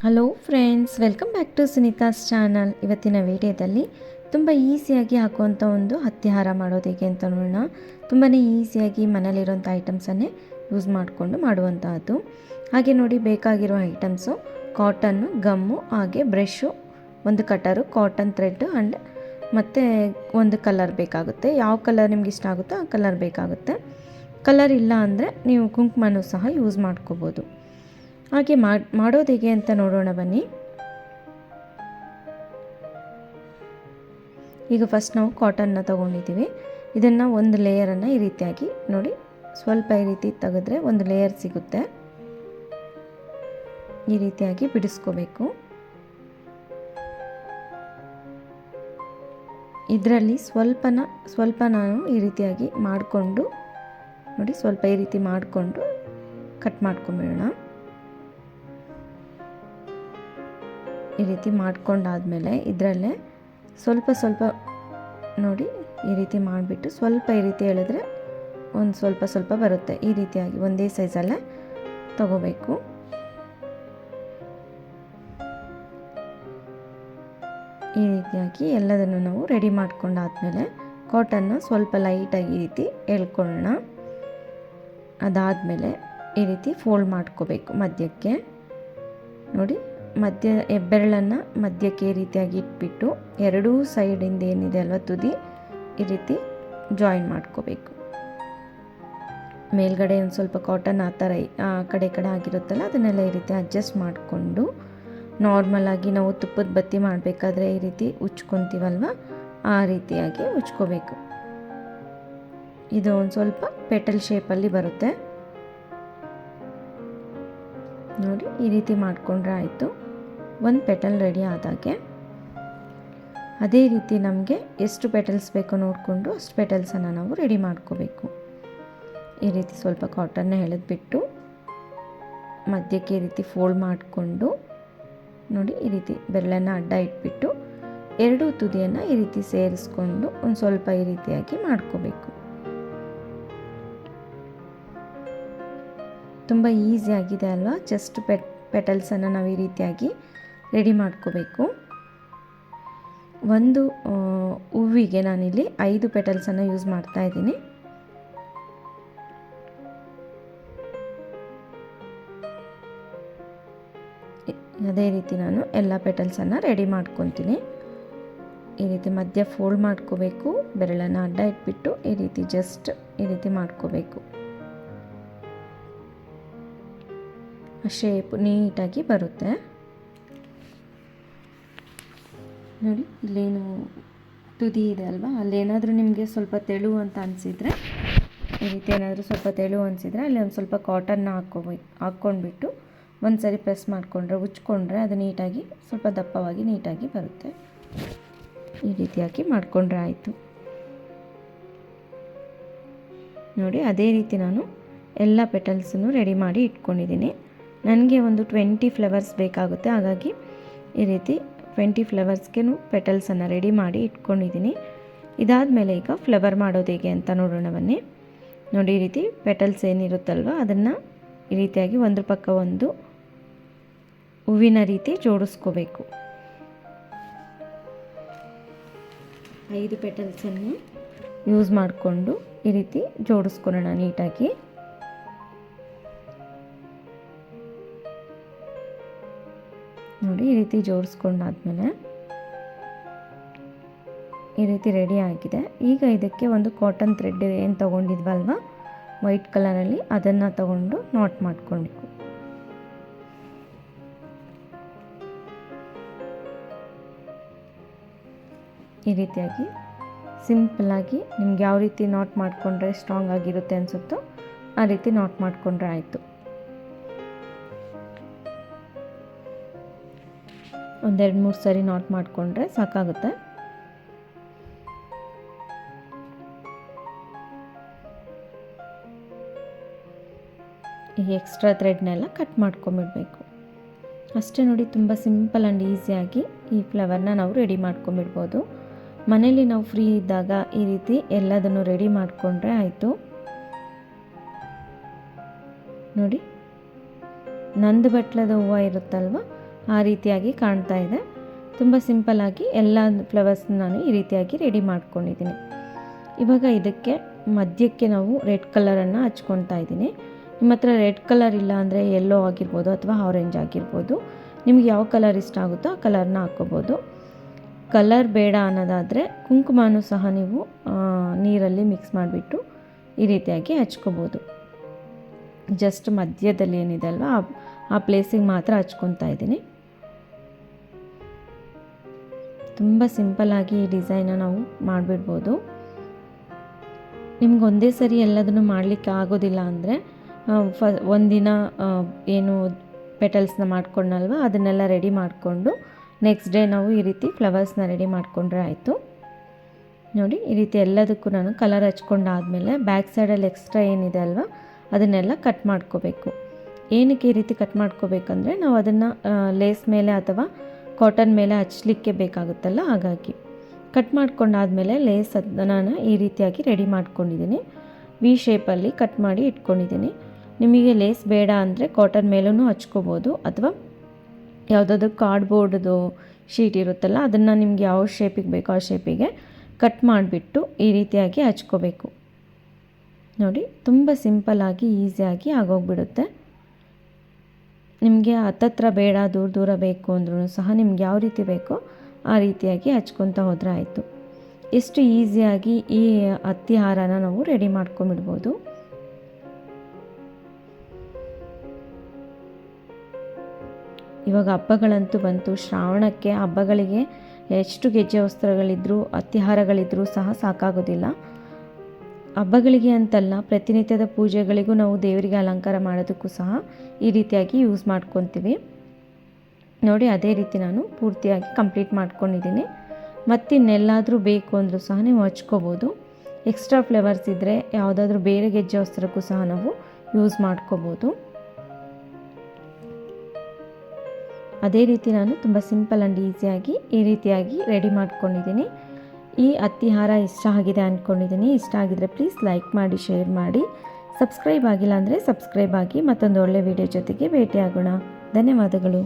Hello friends, welcome back to Sunita's channel. ಇವತ್ತಿನ ವಿಡಿಯೋದಲ್ಲಿ ತುಂಬ ಈಸಿಯಾಗಿ ಹಾಕುವಂಥ ಒಂದು ಹತ್ತಿ ಹಾರ ಮಾಡೋದು ಹೇಗೆ ಅಂತ ನೋಡೋಣ. ತುಂಬಾ ಈಸಿಯಾಗಿ ಮನೇಲಿರೋಂಥ ಐಟಮ್ಸನ್ನೇ ಯೂಸ್ ಮಾಡಿಕೊಂಡು ಮಾಡುವಂತಹದ್ದು. ಹಾಗೆ ನೋಡಿ, ಬೇಕಾಗಿರೋ ಐಟಮ್ಸು ಕಾಟನ್ನು, ಗಮ್ಮು, ಹಾಗೆ ಬ್ರಷು, ಒಂದು ಕಟರು, ಕಾಟನ್ ಥ್ರೆಡ್ ಆ್ಯಂಡ್ ಮತ್ತು ಒಂದು ಕಲರ್ ಬೇಕಾಗುತ್ತೆ. ಯಾವ ಕಲರ್ ನಿಮ್ಗೆ ಇಷ್ಟ ಆಗುತ್ತೋ ಆ ಕಲರ್ ಬೇಕಾಗುತ್ತೆ. ಕಲರ್ ಇಲ್ಲ ಅಂದರೆ ನೀವು ಕುಂಕುಮನೂ ಸಹ ಯೂಸ್ ಮಾಡ್ಕೋಬೋದು. ಹಾಗೆ ಮಾಡೋದು ಹೇಗೆ ಅಂತ ನೋಡೋಣ ಬನ್ನಿ. ಈಗ ಫಸ್ಟ್ ನಾವು ಕಾಟನ್ನ ತೊಗೊಂಡಿದ್ದೀವಿ. ಇದನ್ನು ಒಂದು ಲೇಯರನ್ನು ಈ ರೀತಿಯಾಗಿ ನೋಡಿ, ಸ್ವಲ್ಪ ಈ ರೀತಿ ತೆಗೆದ್ರೆ ಒಂದು ಲೇಯರ್ ಸಿಗುತ್ತೆ. ಈ ರೀತಿಯಾಗಿ ಬಿಡಿಸ್ಕೋಬೇಕು. ಇದರಲ್ಲಿ ಸ್ವಲ್ಪ ನಾನು ಈ ರೀತಿಯಾಗಿ ಮಾಡಿಕೊಂಡು ನೋಡಿ, ಸ್ವಲ್ಪ ಈ ರೀತಿ ಮಾಡಿಕೊಂಡು ಕಟ್ ಮಾಡ್ಕೊಂಬಿಡೋಣ. ಈ ರೀತಿ ಮಾಡ್ಕೊಂಡಾದಮೇಲೆ ಇದರಲ್ಲೇ ಸ್ವಲ್ಪ ನೋಡಿ, ಈ ರೀತಿ ಮಾಡಿಬಿಟ್ಟು ಸ್ವಲ್ಪ ಈ ರೀತಿ ಎಳೆದ್ರೆ ಒಂದು ಸ್ವಲ್ಪ ಬರುತ್ತೆ. ಈ ರೀತಿಯಾಗಿ ಒಂದೇ ಸೈಜಲ್ಲೇ ತಗೋಬೇಕು. ಈ ರೀತಿಯಾಗಿ ಎಲ್ಲದನ್ನು ನಾವು ರೆಡಿ ಮಾಡ್ಕೊಂಡಾದ್ಮೇಲೆ ಕಾಟನ್ನ ಸ್ವಲ್ಪ ಲೈಟಾಗಿ ಈ ರೀತಿ ಎಳ್ಕೊಳ್ಳೋಣ. ಅದಾದಮೇಲೆ ಈ ರೀತಿ ಫೋಲ್ಡ್ ಮಾಡ್ಕೋಬೇಕು ಮಧ್ಯಕ್ಕೆ. ನೋಡಿ, ಬೆರಳನ್ನು ಮಧ್ಯಕ್ಕೆ ಈ ರೀತಿಯಾಗಿ ಇಟ್ಬಿಟ್ಟು ಎರಡೂ ಸೈಡಿಂದ ಏನಿದೆ ಅಲ್ವ ತುದಿ, ಈ ರೀತಿ ಜಾಯಿನ್ ಮಾಡ್ಕೋಬೇಕು. ಮೇಲ್ಗಡೆ ಒಂದು ಸ್ವಲ್ಪ ಕಾಟನ್ ಆ ಥರ ಆ ಕಡೆ ಆಗಿರುತ್ತಲ್ಲ, ಅದನ್ನೆಲ್ಲ ಈ ರೀತಿ ಅಡ್ಜಸ್ಟ್ ಮಾಡಿಕೊಂಡು ನಾರ್ಮಲಾಗಿ ನಾವು ತುಪ್ಪದ ಬತ್ತಿ ಮಾಡಬೇಕಾದ್ರೆ ಈ ರೀತಿ ಉಚ್ಕೊತೀವಲ್ವ, ಆ ರೀತಿಯಾಗಿ ಉಚ್ಕೋಬೇಕು. ಇದು ಒಂದು ಸ್ವಲ್ಪ ಪೆಟಲ್ ಶೇಪಲ್ಲಿ ಬರುತ್ತೆ ನೋಡಿ. ಈ ರೀತಿ ಮಾಡಿಕೊಂಡ್ರೆ ಆಯಿತು. ಒಂದು ಪೆಟಲ್ ರೆಡಿ ಆದಾಗೆ ಅದೇ ರೀತಿ ನಮಗೆ ಎಷ್ಟು ಪೆಟಲ್ಸ್ ಬೇಕೋ ನೋಡಿಕೊಂಡು ಅಷ್ಟು ಪೆಟಲ್ಸನ್ನು ನಾವು ರೆಡಿ ಮಾಡ್ಕೋಬೇಕು. ಈ ರೀತಿ ಸ್ವಲ್ಪ ಕಾಟನ್ನ ಎಳೆದ್ಬಿಟ್ಟು ಮಧ್ಯಕ್ಕೆ ಈ ರೀತಿ ಫೋಲ್ಡ್ ಮಾಡಿಕೊಂಡು ನೋಡಿ, ಈ ರೀತಿ ಬೆರಳನ್ನು ಅಡ್ಡ ಇಟ್ಬಿಟ್ಟು ಎರಡೂ ತುದಿಯನ್ನು ಈ ರೀತಿ ಸೇರಿಸ್ಕೊಂಡು ಒಂದು ಸ್ವಲ್ಪ ಈ ರೀತಿಯಾಗಿ ಮಾಡ್ಕೋಬೇಕು. ತುಂಬ ಈಸಿ ಆಗಿದೆ ಅಲ್ವಾ? ಜಸ್ಟ್ ಪೆಟಲ್ಸನ್ನು ನಾವು ಈ ರೀತಿಯಾಗಿ ರೆಡಿ ಮಾಡ್ಕೋಬೇಕು. ಒಂದು ಹೂವಿಗೆ ನಾನಿಲ್ಲಿ 5 ಪೆಟಲ್ಸನ್ನು ಯೂಸ್ ಮಾಡ್ತಾ ಇದ್ದೀನಿ. ಅದೇ ರೀತಿ ನಾನು ಎಲ್ಲ ಪೆಟಲ್ಸನ್ನು ರೆಡಿ ಮಾಡ್ಕೊತೀನಿ. ಈ ರೀತಿ ಮಧ್ಯ ಫೋಲ್ಡ್ ಮಾಡ್ಕೋಬೇಕು. ಬೆರಳನ್ನು ಅಡ್ಡ ಇಟ್ಬಿಟ್ಟು ಈ ರೀತಿ ಜಸ್ಟ್ ಈ ರೀತಿ ಮಾಡ್ಕೋಬೇಕು. ಶೇಪ್ ನೀಟಾಗಿ ಬರುತ್ತೆ ನೋಡಿ. ಇಲ್ಲೇನು ತುದಿ ಇದೆ ಅಲ್ವಾ, ಅಲ್ಲೇನಾದರೂ ನಿಮಗೆ ಸ್ವಲ್ಪ ತೆಳು ಅಂತ ಅನಿಸಿದರೆ, ಈ ರೀತಿ ಏನಾದರೂ ಸ್ವಲ್ಪ ತೆಳು ಅನಿಸಿದರೆ ಅಲ್ಲಿ ಒಂದು ಸ್ವಲ್ಪ ಕಾಟನ್ನ ಹಾಕ್ಕೊಂಡ್ಬಿಟ್ಟು ಒಂದು ಸರಿ ಪ್ರೆಸ್ ಮಾಡಿಕೊಂಡ್ರೆ, ಉಚ್ಕೊಂಡ್ರೆ ಅದು ನೀಟಾಗಿ ಸ್ವಲ್ಪ ದಪ್ಪವಾಗಿ ನೀಟಾಗಿ ಬರುತ್ತೆ. ಈ ರೀತಿಯಾಗಿ ಮಾಡಿಕೊಂಡ್ರೆ ಆಯಿತು ನೋಡಿ. ಅದೇ ರೀತಿ ನಾನು ಎಲ್ಲ ಪೆಟಲ್ಸನ್ನು ರೆಡಿ ಮಾಡಿ ಇಟ್ಕೊಂಡಿದ್ದೀನಿ. ನನಗೆ ಒಂದು 20 ಫ್ಲವರ್ಸ್ ಬೇಕಾಗುತ್ತೆ. ಹಾಗಾಗಿ ಈ ರೀತಿ 20 ಫ್ಲವರ್ಸ್ಗೆ ಪೆಟಲ್ಸನ್ನು ರೆಡಿ ಮಾಡಿ ಇಟ್ಕೊಂಡಿದ್ದೀನಿ. ಇದಾದಮೇಲೆ ಈಗ ಫ್ಲವರ್ ಮಾಡೋದು ಹೇಗೆ ಅಂತ ನೋಡೋಣ ಬನ್ನಿ. ನೋಡಿ, ಈ ರೀತಿ ಪೆಟಲ್ಸ್ ಏನಿರುತ್ತಲ್ವ ಅದನ್ನು ಈ ರೀತಿಯಾಗಿ ಒಂದ್ರ ಪಕ್ಕ ಒಂದು ಹೂವಿನ ರೀತಿ ಜೋಡಿಸ್ಕೋಬೇಕು. 5 ಪೆಟಲ್ಸನ್ನು ಯೂಸ್ ಮಾಡಿಕೊಂಡು ಈ ರೀತಿ ಜೋಡಿಸ್ಕೊಳ್ಳೋಣ ನೀಟಾಗಿ. ನೋಡಿ, ಈ ರೀತಿ ಜೋಡಿಸ್ಕೊಂಡಾದ್ಮೇಲೆ ಈ ರೀತಿ ರೆಡಿ ಆಗಿದೆ. ಈಗ ಇದಕ್ಕೆ ಒಂದು ಕಾಟನ್ ಥ್ರೆಡ್ ಏನು ತೊಗೊಂಡಿದ್ವಲ್ವ ವೈಟ್ ಕಲರಲ್ಲಿ, ಅದನ್ನು ತಗೊಂಡು ನಾಟ್ ಮಾಡ್ಕೊಳ್ಬೇಕು. ಈ ರೀತಿಯಾಗಿ ಸಿಂಪಲ್ಲಾಗಿ ನಿಮ್ಗೆ ಯಾವ ರೀತಿ ನಾಟ್ ಮಾಡಿಕೊಂಡ್ರೆ ಸ್ಟ್ರಾಂಗ್ ಆಗಿರುತ್ತೆ ಅನಿಸುತ್ತೋ ಆ ರೀತಿ ನಾಟ್ ಮಾಡಿಕೊಂಡ್ರೆ ಆಯಿತು. ಒಂದು 2-3 ಸರಿ ನಾಟ್ ಮಾಡಿಕೊಂಡ್ರೆ ಸಾಕಾಗುತ್ತೆ. ಈ ಎಕ್ಸ್ಟ್ರಾ ಥ್ರೆಡ್ನೆಲ್ಲ ಕಟ್ ಮಾಡ್ಕೊಂಬಿಡಬೇಕು ಅಷ್ಟೇ ನೋಡಿ. ತುಂಬ ಸಿಂಪಲ್ ಆ್ಯಂಡ್ ಈಸಿಯಾಗಿ ಈ ಫ್ಲವರ್ನ ನಾವು ರೆಡಿ ಮಾಡ್ಕೊಂಬಿಡ್ಬೋದು. ಮನೇಲಿ ನಾವು ಫ್ರೀ ಇದ್ದಾಗ ಈ ರೀತಿ ಎಲ್ಲದನ್ನು ರೆಡಿ ಮಾಡಿಕೊಂಡ್ರೆ ಆಯಿತು ನೋಡಿ. ನಂದು ಬಟ್ಲದ ಹೂವು ಇರುತ್ತಲ್ವ, ಆ ರೀತಿಯಾಗಿ ಕಾಣ್ತಾ ಇದೆ. ತುಂಬ ಸಿಂಪಲ್ಲಾಗಿ ಎಲ್ಲ ಫ್ಲವರ್ಸ್ನ ನಾನು ಈ ರೀತಿಯಾಗಿ ರೆಡಿ ಮಾಡ್ಕೊಂಡಿದ್ದೀನಿ. ಇವಾಗ ಇದಕ್ಕೆ ಮಧ್ಯಕ್ಕೆ ನಾವು ರೆಡ್ ಕಲರನ್ನು ಹಚ್ಕೊತಾ ಇದ್ದೀನಿ. ನಿಮ್ಮ ಹತ್ರ ರೆಡ್ ಕಲರ್ ಇಲ್ಲ ಅಂದರೆ ಯೆಲ್ಲೋ ಆಗಿರ್ಬೋದು ಅಥವಾ ಆರೆಂಜ್ ಆಗಿರ್ಬೋದು, ನಿಮ್ಗೆ ಯಾವ ಕಲರ್ ಇಷ್ಟ ಆಗುತ್ತೋ ಆ ಕಲರ್ನ ಹಾಕ್ಕೋಬೋದು. ಕಲರ್ ಬೇಡ ಅನ್ನೋದಾದರೆ ಕುಂಕುಮನೂ ಸಹ ನೀವು ನೀರಲ್ಲಿ ಮಿಕ್ಸ್ ಮಾಡಿಬಿಟ್ಟು ಈ ರೀತಿಯಾಗಿ ಹಚ್ಕೋಬೋದು. ಜಸ್ಟ್ ಮಧ್ಯದಲ್ಲಿ ಏನಿದೆ ಅಲ್ವಾ ಆ ಪ್ಲೇಸಿಗೆ ಮಾತ್ರ ಹಚ್ಕೊತಾ ಇದ್ದೀನಿ. ತುಂಬ ಸಿಂಪಲ್ಲಾಗಿ ಈ ಡಿಸೈನ್ನ ನಾವು ಮಾಡಿಬಿಡ್ಬೋದು. ನಿಮ್ಗೆ ಒಂದೇ ಸರಿ ಎಲ್ಲದನ್ನು ಮಾಡಲಿಕ್ಕೆ ಆಗೋದಿಲ್ಲ ಅಂದರೆ ಒಂದಿನ ಏನು ಪೆಟಲ್ಸ್ನ ಮಾಡ್ಕೊಂಡಲ್ವ ಅದನ್ನೆಲ್ಲ ರೆಡಿ ಮಾಡಿಕೊಂಡು ನೆಕ್ಸ್ಟ್ ಡೇ ನಾವು ಈ ರೀತಿ ಫ್ಲವರ್ಸ್ನ ರೆಡಿ ಮಾಡಿಕೊಂಡ್ರೆ ಆಯಿತು. ನೋಡಿ, ಈ ರೀತಿ ಎಲ್ಲದಕ್ಕೂ ನಾನು ಕಲರ್ ಹಚ್ಕೊಂಡಾದಮೇಲೆ ಬ್ಯಾಕ್ ಸೈಡಲ್ಲಿ ಎಕ್ಸ್ಟ್ರಾ ಏನಿದೆ ಅಲ್ವ ಅದನ್ನೆಲ್ಲ ಕಟ್ ಮಾಡ್ಕೋಬೇಕು. ಏನಕ್ಕೆ ಈ ರೀತಿ ಕಟ್ ಮಾಡ್ಕೋಬೇಕಂದ್ರೆ ನಾವು ಅದನ್ನು ಲೇಸ್ ಮೇಲೆ ಅಥವಾ ಕಾಟನ್ ಮೇಲೆ ಹಚ್ಚಲಿಕ್ಕೆ ಬೇಕಾಗುತ್ತಲ್ಲ, ಹಾಗಾಗಿ ಕಟ್ ಮಾಡ್ಕೊಂಡಾದಮೇಲೆ ಲೇಸ್ ನಾನು ಈ ರೀತಿಯಾಗಿ ರೆಡಿ ಮಾಡ್ಕೊಂಡಿದ್ದೀನಿ. ವಿ ಶೇಪಲ್ಲಿ ಕಟ್ ಮಾಡಿ ಇಟ್ಕೊಂಡಿದ್ದೀನಿ. ನಿಮಗೆ ಲೇಸ್ ಬೇಡ ಅಂದರೆ ಕಾಟನ್ ಮೇಲೂ ಹಚ್ಕೋಬೋದು ಅಥವಾ ಯಾವುದಾದ್ರೂ ಕಾರ್ಡ್ಬೋರ್ಡ್ದು ಶೀಟ್ ಇರುತ್ತಲ್ಲ ಅದನ್ನು ನಿಮ್ಗೆ ಯಾವ ಶೇಪಿಗೆ ಬೇಕೋ ಆ ಶೇಪಿಗೆ ಕಟ್ ಮಾಡಿಬಿಟ್ಟು ಈ ರೀತಿಯಾಗಿ ಹಚ್ಕೋಬೇಕು. ನೋಡಿ, ತುಂಬ ಸಿಂಪಲ್ಲಾಗಿ ಈಸಿಯಾಗಿ ಆಗೋಗ್ಬಿಡುತ್ತೆ. ನಿಮಗೆ ಹತ್ತತ್ರ ಬೇಡ, ದೂರ ದೂರ ಬೇಕು ಅಂದ್ರೂ ಸಹ ನಿಮ್ಗೆ ಯಾವ ರೀತಿ ಬೇಕೋ ಆ ರೀತಿಯಾಗಿ ಹಚ್ಕೊತಾ ಹೋದರೆ ಆಯಿತು. ಎಷ್ಟು ಈಸಿಯಾಗಿ ಈ ಹತ್ತಿ ಹಾರನ ನಾವು ರೆಡಿ ಮಾಡ್ಕೊಂಬಿಡ್ಬೋದು. ಇವಾಗ ಹಬ್ಬಗಳಂತೂ ಬಂತು. ಶ್ರಾವಣಕ್ಕೆ ಹಬ್ಬಗಳಿಗೆ ಎಷ್ಟು ಗೆಜ್ಜೆ ವಸ್ತ್ರಗಳಿದ್ರೂ ಹತ್ತಿ ಹಾರಗಳಿದ್ರೂ ಸಹ ಸಾಕಾಗೋದಿಲ್ಲ. ಹಬ್ಬಗಳಿಗೆ ಅಂತಲ್ಲ, ಪ್ರತಿನಿತ್ಯದ ಪೂಜೆಗಳಿಗೂ ನಾವು ದೇವರಿಗೆ ಅಲಂಕಾರ ಮಾಡೋದಕ್ಕೂ ಸಹ ಈ ರೀತಿಯಾಗಿ ಯೂಸ್ ಮಾಡ್ಕೊತೀವಿ. ನೋಡಿ, ಅದೇ ರೀತಿ ನಾನು ಪೂರ್ತಿಯಾಗಿ ಕಂಪ್ಲೀಟ್ ಮಾಡ್ಕೊಂಡಿದ್ದೀನಿ. ಮತ್ತಿನ್ನೆಲ್ಲಾದರೂ ಬೇಕು ಅಂದರೂ ಸಹ ನೀವು ಹಚ್ಕೋಬೋದು. ಎಕ್ಸ್ಟ್ರಾ ಫ್ಲೇವರ್ಸ್ ಇದ್ದರೆ ಯಾವುದಾದ್ರೂ ಬೇರೆ ಗೆಜ್ಜೆ ವಸ್ತ್ರಕ್ಕೂ ಸಹ ನಾವು ಯೂಸ್ ಮಾಡ್ಕೋಬೋದು. ಅದೇ ರೀತಿ ನಾನು ತುಂಬ ಸಿಂಪಲ್ ಆ್ಯಂಡ್ ಈಸಿಯಾಗಿ ಈ ರೀತಿಯಾಗಿ ರೆಡಿ ಮಾಡ್ಕೊಂಡಿದ್ದೀನಿ. ಈ ಹತ್ತಿ ಹಾರ ಇಷ್ಟ ಆಗಿದೆ ಅಂದ್ಕೊಂಡಿದ್ದೀನಿ. ಇಷ್ಟ ಆಗಿದರೆ ಪ್ಲೀಸ್ ಲೈಕ್ ಮಾಡಿ, ಶೇರ್ ಮಾಡಿ. ಸಬ್ಸ್ಕ್ರೈಬ್ ಆಗಿಲ್ಲ ಅಂದರೆ ಸಬ್ಸ್ಕ್ರೈಬ್ ಆಗಿ. ಮತ್ತೊಂದು ಒಳ್ಳೆ ವಿಡಿಯೋ ಜೊತೆಗೆ ಭೇಟಿಯಾಗೋಣ. ಧನ್ಯವಾದಗಳು.